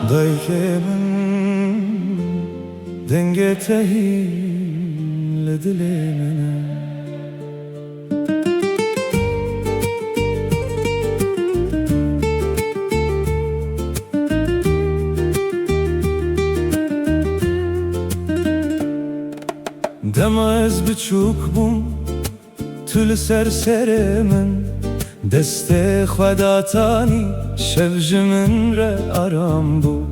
دایکه من دنگ تهیل دل منه دم از بچوک بوم طول سر من دست خوداتانی شب جمن ره آرام بو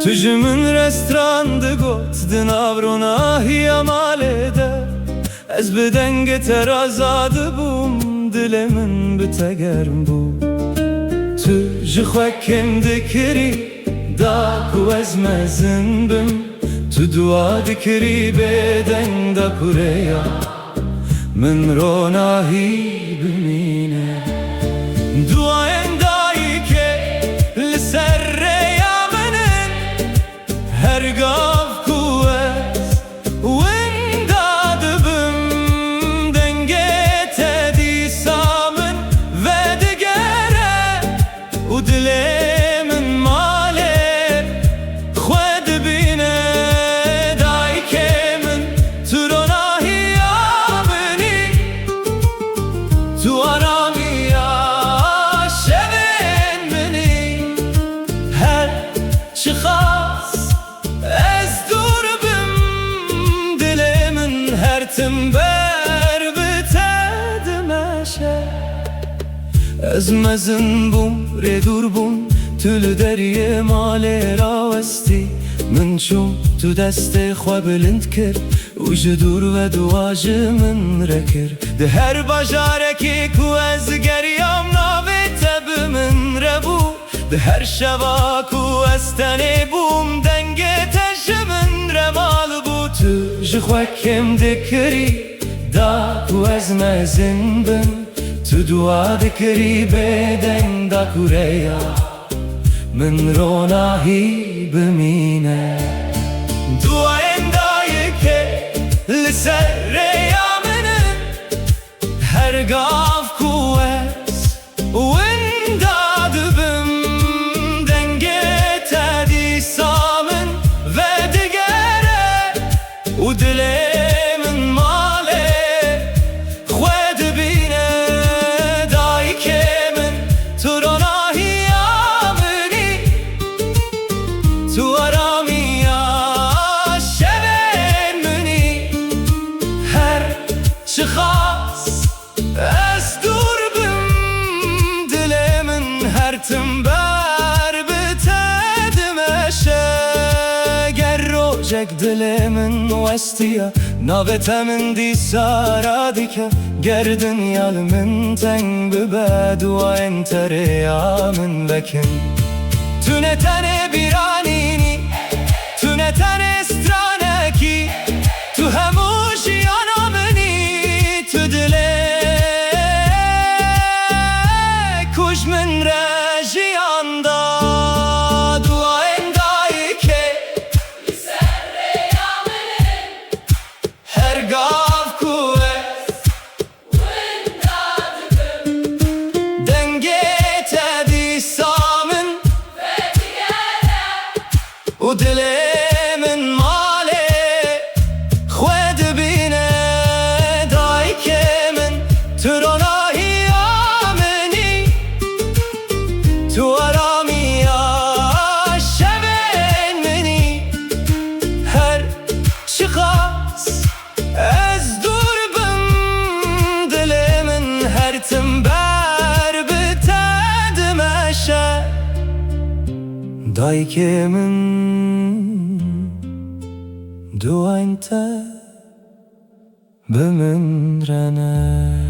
تو جمن رستران ده گوت دناورونه هی ماله ده از بدنگ تر آزاد بوم دل من بتگرم بو تو جخوکم دکری داکو از مزن بم تو دعا دکری بدن دا کریا من روناهی بمینه دعاین دایی که لسر ریا منن هرگاه کوز وین دادبم دنگت دیسامن و دگره و دلمن ماله خود بینه دایی که من تو روناهی آمنی تو آرامی چه خاص از دور بم دل من هر تنبر بتدمشه از مزن بوم ردور بوم طول دریه مال راوستی من چون تو دست خواه بلند کرد اوج دور و دواج من رکر ده هر بجارکی کو از گریام ناویت بمن ربو ده هر شواکو از تنه بوم دنگ تجمن رمال بو تو جخوکم دکری دا کو از مزن بم تو دعا دکری بدن دا کوریا من روناهی بمینه دعاین دایی که لسر ریا منن هرگاه کو از وین دادبم و دلمن ماله خود بینه دایی که من تو روناهی آمنی تو آرامی شبن منی هر چه خاص از دور بم دل من هر تنبر بتدمشه جک دل من وستیا ناوت من دی سارا دیکه گر دنیا من تنگ ببد و انتر یا من بکن تو نتن بیرانینی تو نتن استرانکی تو هموشی آنامنی تو دل کش من رجیان دا و دلمن ماله خود بینه دایی که من تو روناهی آمنی تو آرامی شبن منی هر چی خاص از دور بم دل من هر تنبر بتدمشه دایی که من دو انت بمن رنه